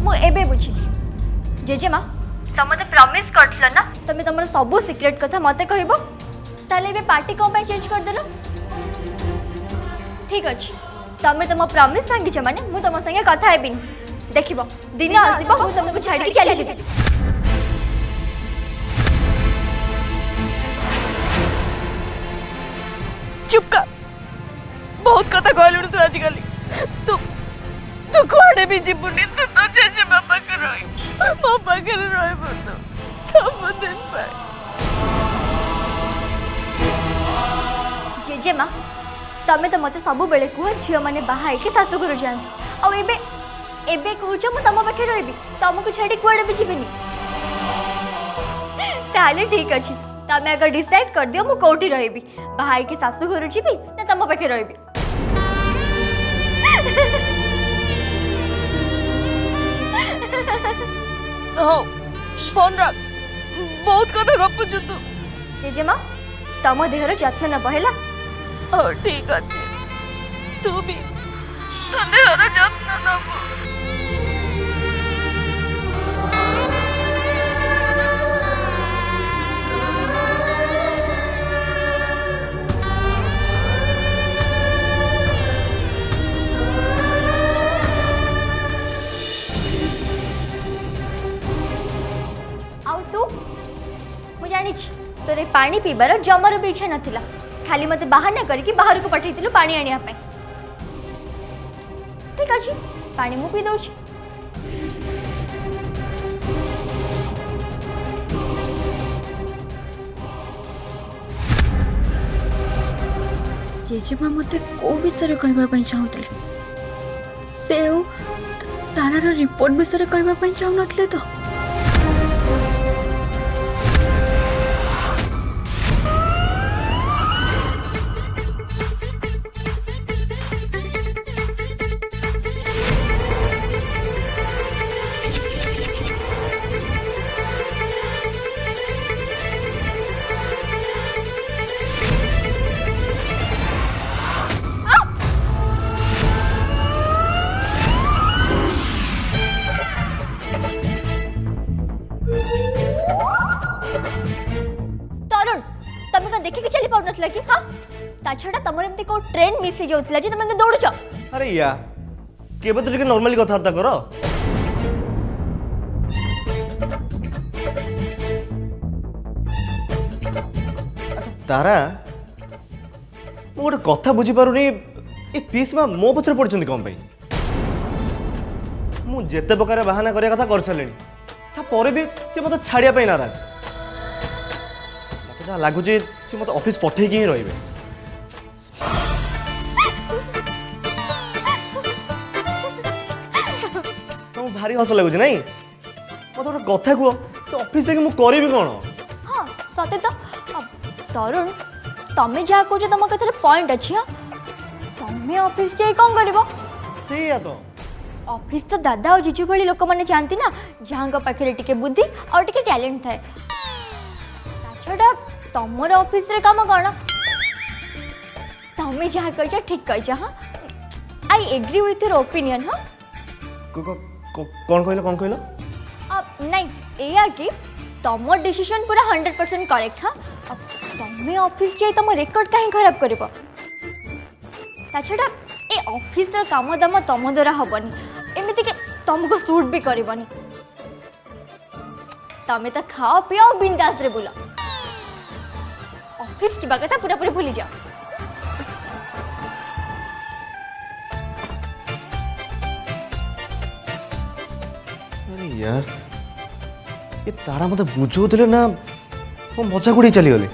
मु एबे बुझिली जेजेमा तुम मते प्रॉमिस करथल ना तुम तुम सब सीक्रेट कथा मते कहबो ताले एबे पार्टी को चेंज कर देलो ठीक अछि तुम तुम प्रॉमिस मांगी छ माने मु तुम संगे कथा हेबिन देखिबो दिन आसीबो मु तुमको छाड़ी के चली जेबी चुप कर बहुत कथा कहलु तू आजकल तू तू कोड़े भी जीवनी तू तो जेजे बाबा के रही मो पाखे रही तो सब दिन पर जेजेमा तमें तो मत सब बेले कह झील मैंने बाहर के शाशुघर जाती आ एबे एबे कहूच मु तुम पाखे रही तुमको छाड़ी कुआड़े भी जीविनी ताले ठीक अच्छे तमें अगर डिसाइड कर दियो मु कोठी रही बाहर के शाशुघर जीवी ना तुम पाखे रही फोन रख बहुत कथा गपुचु तू जेजेमा तम देहर जत्न नब है ठीक अच्छे तू भी तो देहर जत्न नब तोरे पानी पीबार जमार भी इच्छा नथिला खाली मते बाहर ना करके बाहर को पठेइतिलु पानी आनिया पे ठीक अछि पानी मु पी दउछि जेजेमा मते को विषय कहबा पई चाहुतले से तारार रिपोर्ट विषय कहबा पई चाहु नथले तो कि हाँ ता छड़ा तमर एमती को ट्रेन मिस जाउतला जे तमे दौड़ जा अरे या केबे तो नॉर्मली कथार्ता करो अच्छा तारा मु गोटे कथा बुझी पारुनी ए पीस मा मो पथरे पड़छन कोन भाई मु जेते प्रकार बहाना करिया कथा कर सलेनी था परे भी से मते छाड़िया पई नाराज मते जा लागु जे से मते ऑफिस पठे की रहिबे तो भारी हस लागु नै मते गोटे कथा को से ऑफिस के मु करबी कोन हां सते तो तरुण तमे जा को जे तम कथरे पॉइंट अछि हां तमे ऑफिस जे कोन करबो से या तो ऑफिस तो दादा और जीजू भली लोक माने जानती ना जहाँ पाखे टिके बुद्धि और टिके टैलेंट थाए छड़ा तमर ऑफिस रे काम कौन तमें जहाँ कह ठीक कह हाँ I agree with your opinion हाँ कौन कहलो नहीं या कि तम डिसीजन पूरा 100% करेक्ट हाँ तमें ऑफिस जाए तुम रेकर्ड कहीं खराब कर छड़ा ए ऑफिस रो काम दाम तुम द्वारा हेनी एमती के तुमको सूट भी करबनी तमें तो खाओ पियो बिंदास रे बुला ऑफिस जावा कथा पूरा पूरी भूली जाओ अरे यार ये तारा मत बुझौले ना वो मजा उड़ी चली गले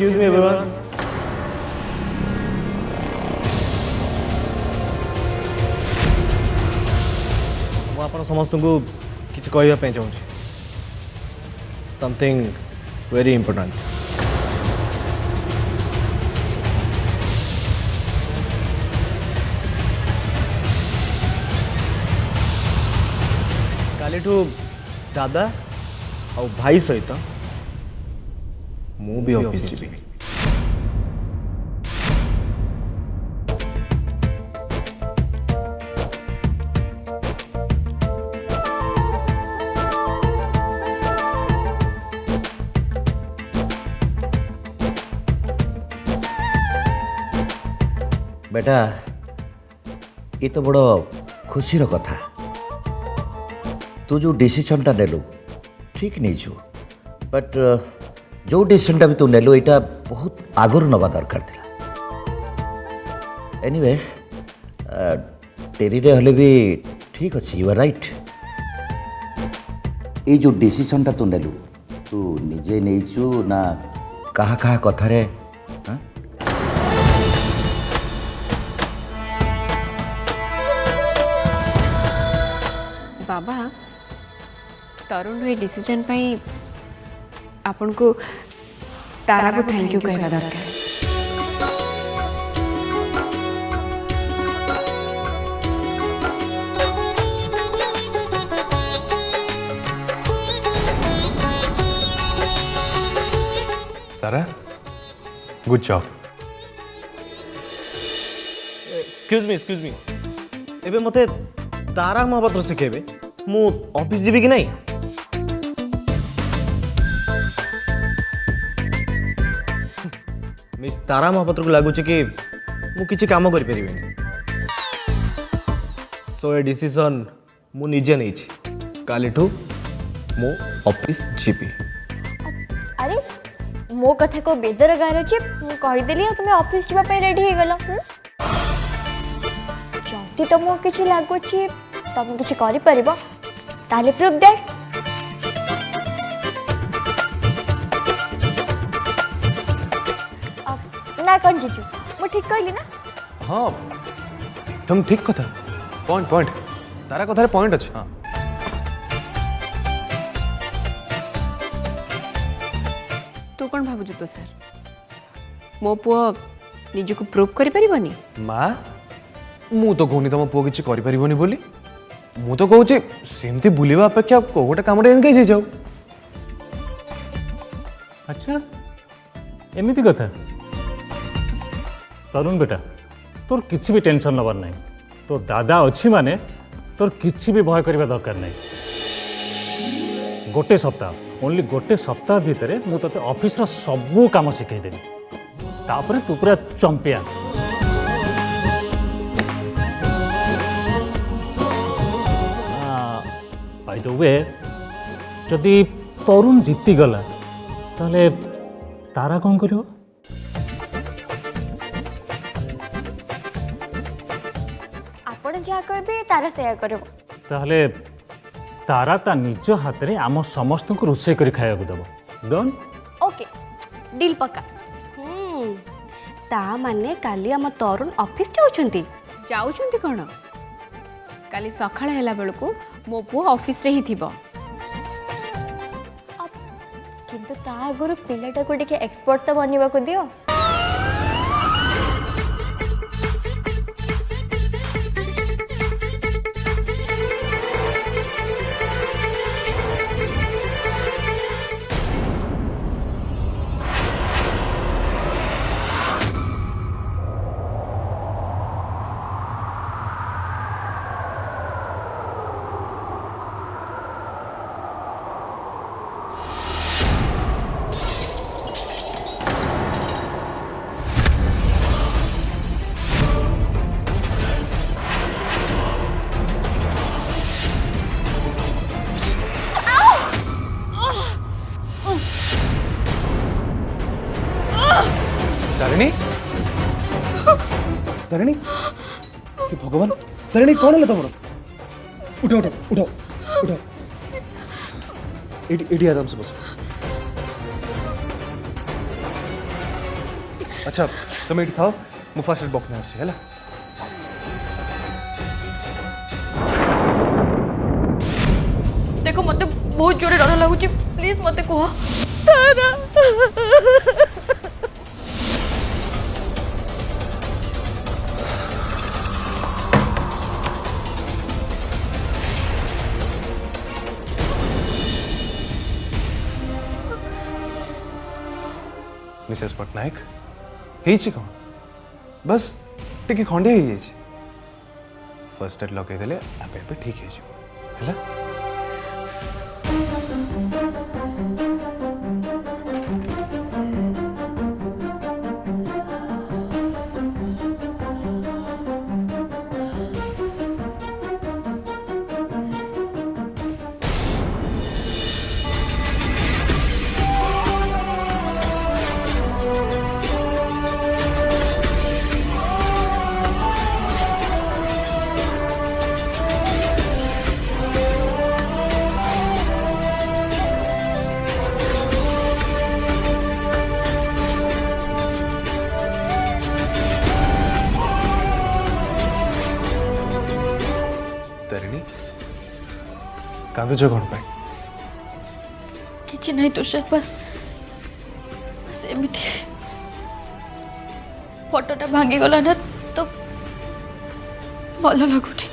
Excuse me everyone. ମୁଁ ଆପଣ ସମସ୍ତଙ୍କୁ କିଛି କହିବା ପାଇଁ ଚାହୁଁଛି ସମଥିଙ୍ଗ ଭେରି ଇମ୍ପୋର୍ଟାଣ୍ଟ। କାଲିଠୁ ଦାଦା ଆଉ ଭାଇ ସହିତ ମୁଁ ବି ଅଫିସ ଯିବି। बेटा ये तो बड़ खुशीर कथा तू जो डिसीजन टा नेलु ठीक नहीं छु बट जो डिसीजन टा भी तू नेलु एटा बहुत आगुर नवा दरकार थिला एनीवे तेरी रे हले भी ठीक अच्छी यू आर राइट ये जो डिसीजन टा तू नेलु तू निजे नहीं छु ना कहा कहा कथा रे हाँ? बाबा तरुण ये डिसीजन पाई आपन को तारा को थैंक यू कहवा दरकार। तारा गुड जॉब। एक्सक्यूज मी एबे मते तारा महापात्र शिखेबे मु ऑफिस जीवी कि नहीं? मिस तारा महापात्र को लगुच कि मु किछि काम करि परिबेनी सो ए डिसीजन मु निजे नहीं छी कालीठू मु ऑफिस जीवी। अरे मो कथा को बेदर गार अछि मु कहि देली तुमे ऑफिस जीवा पे रेडी हे गेलो जति तो मो किछि लागुछि तुम किछि करि परिबो ताले प्रूफ दैट। ना कौन जीजू मु ठीक कहली ना? हाँ तुम ठीक कथा पॉइंट पॉइंट तारा कथार पॉइंट अच्छे। हाँ तू कौन भावुଛୁ तो सर मो पुओ निजको प्रूव करि परिबनी? माँ मु तो कहूनी तुम पुओ किसी करिपरिबनी बोली मु तो कहूँ सेमती बुलिबा अपेक्षा को गोटे काम एंगेज हो जाऊ। अच्छा एमती कथा तरुण बेटा तोर किसी भी टेंशन नबार नहीं तो दादा अच्छी माने तोर किसी भी भय करबा दरकार नहीं। गोटे सप्ताह ओनली गोटे सप्ताह भितर मु तते ऑफिस रा सबू काम सिखाई देबी तापर तू पूरा चंपियन। बाय द वे जदि तरुण जीती गला ताले तारा कौन करियो? आपण जहा कहबे तारा सेया करबो। ताहले तारा ता निज हाथ रे आम समस्त को रोषे करी खाया को दबो डन। ओके डील पक्का। ता माने काली आम तरुण ऑफिस जाउछंती जाउछंती कोन काली सखाळ हैला बेलको मो पुओ ऑफिस रे ही थिबो। किंतु ता आगुरु पिलाटा को टिके एक्सपर्ट तो बनिबा को दियो। तारिणी तारिणी हे भगवान तारिणी कौन है तुम? उठो उठो उठो उठो एडी आराम से बसो। अच्छा तुम ये थाओ मु फर्स्ट एड बॉक्स में अच्छे है देखो मत बहुत जोरे डर लगुच प्लीज मत कह मिसेस पट्टनायक ହେଇଛି କ'ଣ ବସ୍ ଟିକେ ଖଣ୍ଡିଆ ହେଇଯାଇଛି ଫର୍ଷ୍ଟ ଏଡ୍ ଲଗେଇଦେଲେ ଆପେ ଆପେ ଠିକ୍ ହେଇଯିବ ହେଲା କାନ୍ଦୁଛ କ'ଣ ପାଇଁ କିଛି ନାହିଁ ତୁଷାର ବସ୍ ଏମିତି ଫଟୋଟା ଭାଙ୍ଗିଗଲା ନା ତ ଭଲ ଲାଗୁନି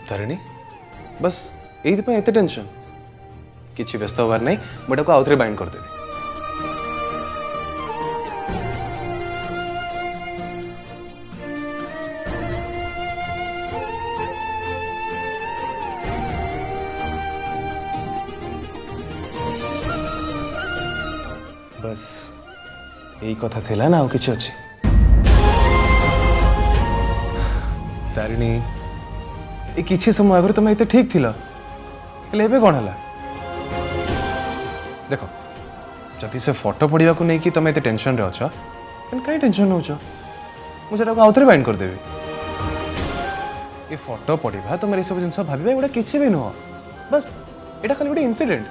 ତାରିଣୀ ବସ୍ ଏଇଥିପାଇଁ ଏତେ ଟେନସନ୍ କିଛି ବ୍ୟସ୍ତ ହେବାର ନାହିଁ ମୁଁ ଏଟାକୁ ଆଉଥରେ ବାଇଣ୍ଡ କରିଦେବି बस यही कथा थिला ना किसी अच्छे तारिणी ये किसी समय आगे तुम इतने ठीक थिला हेले कौन है देख जदि से फोटो पढ़ा को लेकिन तुम इतने टेंशन रे अच्छा कहीं टेंशन नौ मुझे आउ थे बाइंड करदेवी ये फोटो पढ़ा तुम ये सब जिन भाव गोटे किसी भी नुह बस यहाँ खाली गोटे इनसीडेंट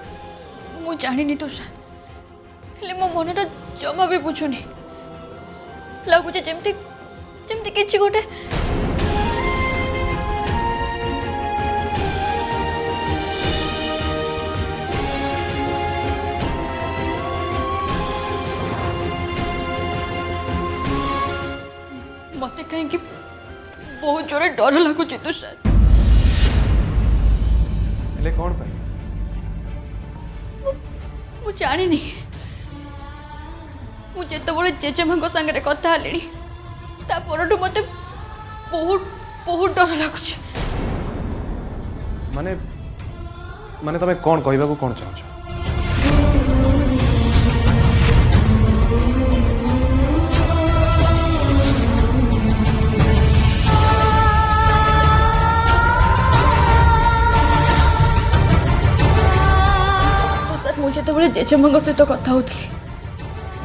ମୁଁ ଜାଣିନି ତୁଷାର ହେଲେ ମୋ ମନଟା ଜମା ବି ବୁଝୁନି ଲାଗୁଛି ଯେମିତି ଯେମିତି କିଛି ଗୋଟେ ମତେ କାହିଁକି ବହୁତ ଜୋରେ ଡର ଲାଗୁଛି ତୁଷାର हेले कौन पाई ମୁଁ ଜାଣିନି ମୁଁ ଯେତେବେଳେ ଜେଜେମାଙ୍କ ସାଙ୍ଗରେ କଥା ହେଲିଣି ତା ପରଠୁ ମୋତେ ବହୁତ ବହୁତ ଡର ଲାଗୁଛି माने माने तमे कौन कहबा को कौन चाहछ मुझे तो जेजेमा सहित कथा होती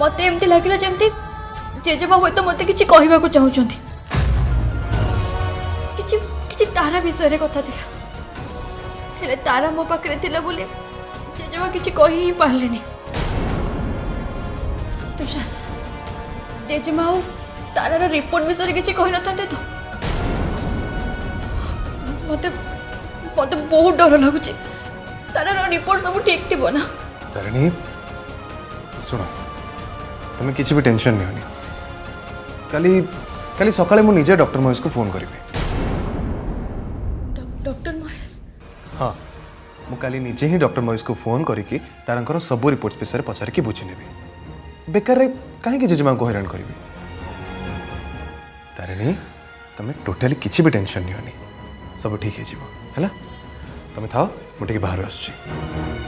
मत एमती लगे जमती जेजेमा हूँ तो मत कि कहवा को चाहूँगी किसी तारा विषय रे कथा थिला हेले तारा मो पाखरे थिला बोली जेजेमा किसी कहि ही पारलेनी तुषार जेजेमा हूँ तारार रिपोर्ट विषय किसी कहि न थाते तो मत मत बहुत डर लगुच तारार रिपोर्ट सब ठीक थी ना तारिणी सुनो तुम किसी भी टेंशन नहीं होनी काली काली सकाळे मु निजे डॉक्टर महेश को फोन करी डॉक्टर महेश हाँ मु काली निजे ही डॉक्टर महेश को फोन करी तारंकर सब रिपोर्ट्स विषय पचार की बुझी नेबी बेकार रे कहीं जेजेमा को हैरान करी तारिणी तुम टोटाली किसी भी टेंशन नहीं होनी सब ठीक है है तुम थाओ मुझे बाहर आसुची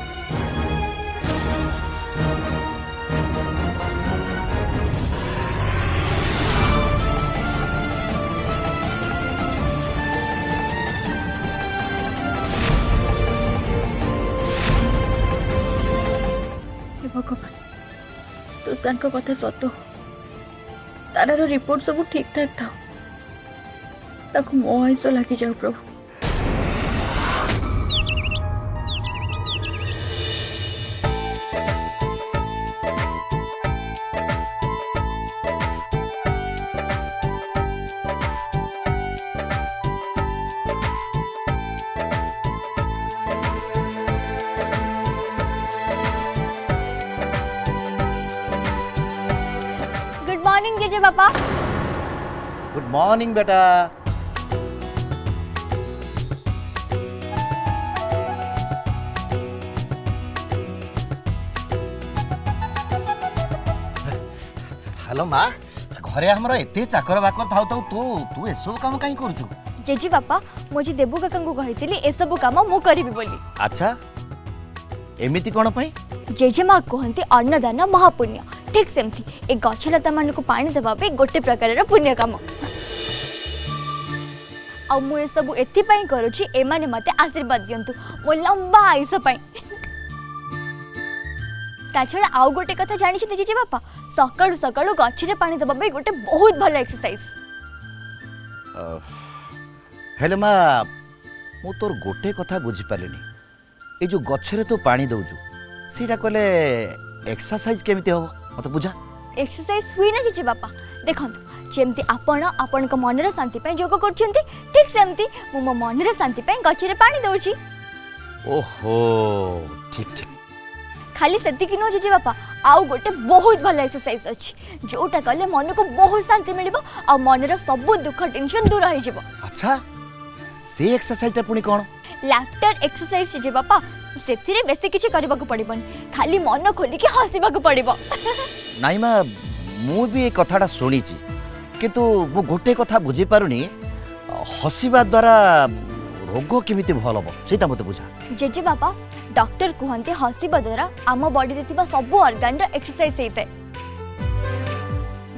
भगवान तुषार को कथा सत तारार रिपोर्ट सब ठीक ठाक था ତାକୁ ମୋ ଆୟୁଷ ଲାଗିଯାଉ ପ୍ରଭୁ। गुड मॉर्निंग जेजे पापा। गुड मॉर्निंग बेटा। हेलो माँ, घरे हमर एते चाकर बाकर थाउ थाउ तू तू एसब काम काई करछु? जेजे पापा मुझे देबू काका को कहितली ए सब काम मु करबी बोली। अच्छा एमिति कोन पई? जेजे माँ कहती अन्नदान महापुण्य, ठीक सेमती ए गछलता मान को पानी देवा भी गोटे प्रकार पुण्य काम। आ मु ए सब एथि पई करूची ए माने मते आशीर्वाद दियंतु मो लंबा आयुष पई। ता छड़ा आउ गोटे कथा जानि छी जेजे बापा, सकाळु सकाळु गछरे पानी देवा भी गोटे बहुत भलो एक्सरसाइज। हेले माँ मु तोर गोटे कथा बुझी पालिनी, ए जो गछरे तो पानी दउजु सीटा कले एक्सरसाइज केमिति हो मते बुझा। एक्सरसाइज हुई ना जेजे बापा, देखंतु जेमती आपण आपण को मनर शांति पई योग करछंती, ठीक सेमती मु मो मनर शांति पई गछरे पानी दउची। ओहो ठीक ठीक। खाली सेतिकी नो जेजे बापा, आउ गोटे बहुत भलो एक्सरसाइज अछि जोटा कले मन को बहुत शांति मिलिबो आ मनर सब दुख टेंशन दूर हो जिवो। अच्छा से एक्सरसाइज पुणी कौन? लाफ्टर एक्सरसाइज जेजे बापा, सेतिरे बेसी किछि करबा को पड़िबन, खाली मन खोली के हसीबा को पड़िबो। नाई माँ मु भी ए कथाटा शुणीची किंतु मु गोटे कथा बुझी पारुनी, हसीबा द्वारा रोग केमिति भल हबो सेटा मते बुझा। जेजे बापा डॉक्टर कहते हसीबा द्वारा आम बॉडी रे थिबा सब ऑर्गन रो एक्सरसाइज हेते,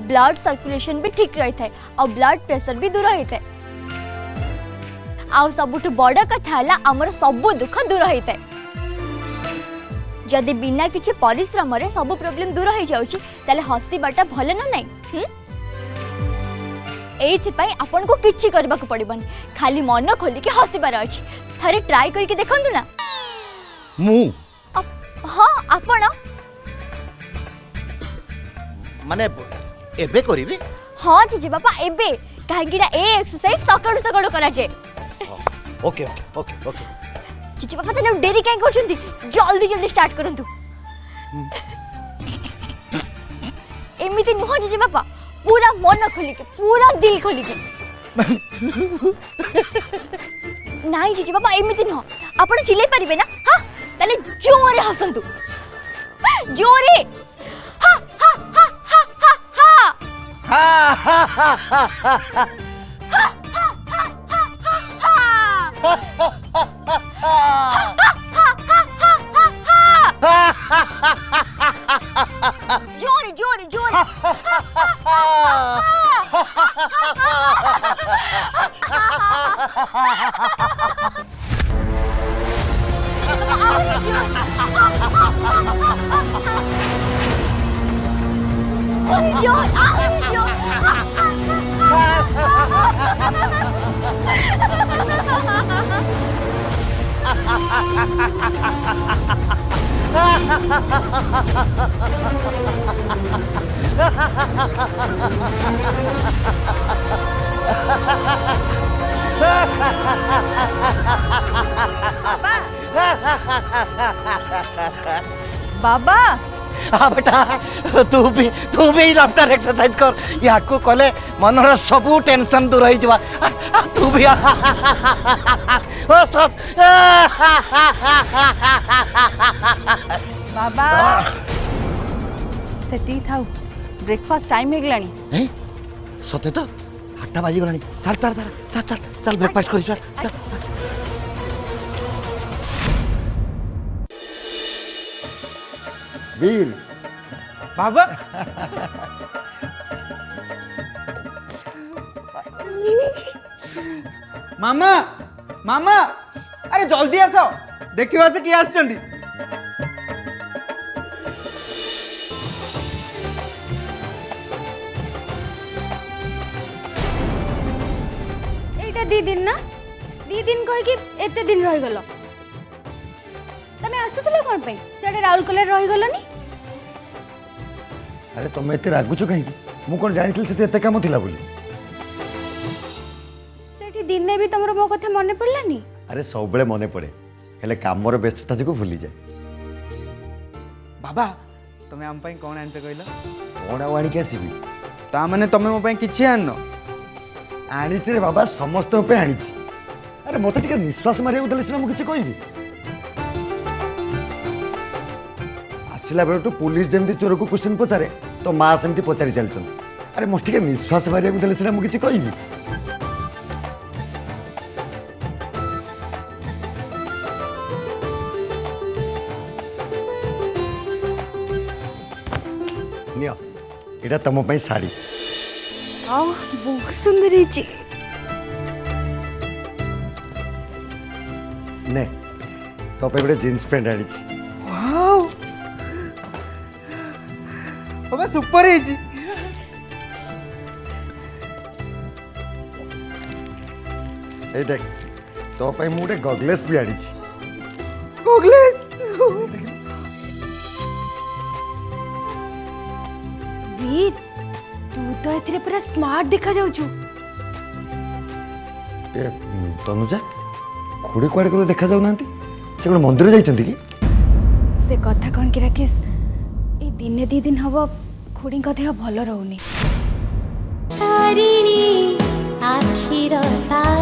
ब्लड सर्कुलेशन भी ठीक रही है और ब्लड प्रेशर भी दूर होता है। आउ सबुठु बड़ कथा है आमर सब दुख दूर होता है। जदि बिना किछि परिश्रम रे सब प्रॉब्लम दूर हो जाउची ताले हसीबाटा भले ना नहीं। एइथिपाई आपन को किछि करबा को पड़िबन, खाली मन खोली के हसीबार अछि। थरे ट्राई करके देखंतु ना। मु हाँ आपण माने एबे करिबी? हाँ जीजे बापा एबे, काहेकिना ए एक्सरसाइज सकाळु सकाळु करा जे। Okay okay okay okay. जीजे बापा तने डेरी काहे करछंती, जल्दी जल्दी स्टार्ट करंतु। एमिति नुह जीजे बापा, पूरा मन खोली के, पूरा दिल खोली के। नाई जीजे बापा एमिति नुह, आपण चिल्लाई परिबे ना? हां तने जोरे हसंतु, जोरे। हा हा हा हा हा हा हा हा हा हा जोरे जोरे जोरे। बाबा हाँ बेटा तू भी लाफ्टर एक्सरसाइज कर, या को कले मनर सबू टेंशन दूर हो जावा। तू भी ओ सत बाबा सेठी थाउ, ब्रेकफास्ट टाइम हे गलानी। सते तो 8टा बाजी गलानी। चल चल चल चल चल चल ब्रेकफास्ट करी चल चल। वीर बाबा मामा मामा अरे जल्दी आस, देखियो से किए आछंदी। ए एटा 2 दिन ना 2 दिन कह कि एते दिन रही गलो तमे आसुतले कोन पे सेडे राउल कलर रही गलोनी अरे तुम एत रागुच कहीं मु कौन जानी से एत कम थिला बोली सेठी दिने भी तुमरो मो कथा मने पड़लानी अरे सब बेले मने पड़े हेले कामर व्यस्तता जो भूली जाए बाबा तुम आम पाई कौन आनछ कहला कौन आउ आणिक आसबि ता माने तुम मो पाई किछि आननो आनीचे रे बाबा समस्त पे आनीची अरे मते टिके निश्वास मारिया देले सिना मु किछि कहबी आसिला बेल तो पुलिस जेमती चोर को क्वेश्चन पचारे तो माँ सेमती पचारि चलछन अरे मो टिके निश्वास मारिया देले सिना मु किछि कहबी नियो एटा तम पई साड़ी आओ बहुत सुंदर है ने तो पे गोटे जीन्स पैंट आनीची वाओ बाबा सुपर है जी ए देख तो पे मु गोटे गॉगलेस भी आनीची गॉगलेस वीर तू तो एथिरे पूरा स्मार्ट देखा जाउछु ए तनुजा खुड़ी कुआड़े गले देखा जाऊ नांती से कोन मंदिर जाइछंती कि से कथा कौन कि राकेश ए दिने 2 दिन हब खुड़ी देह भल रहूनी तारिणी आखिर तार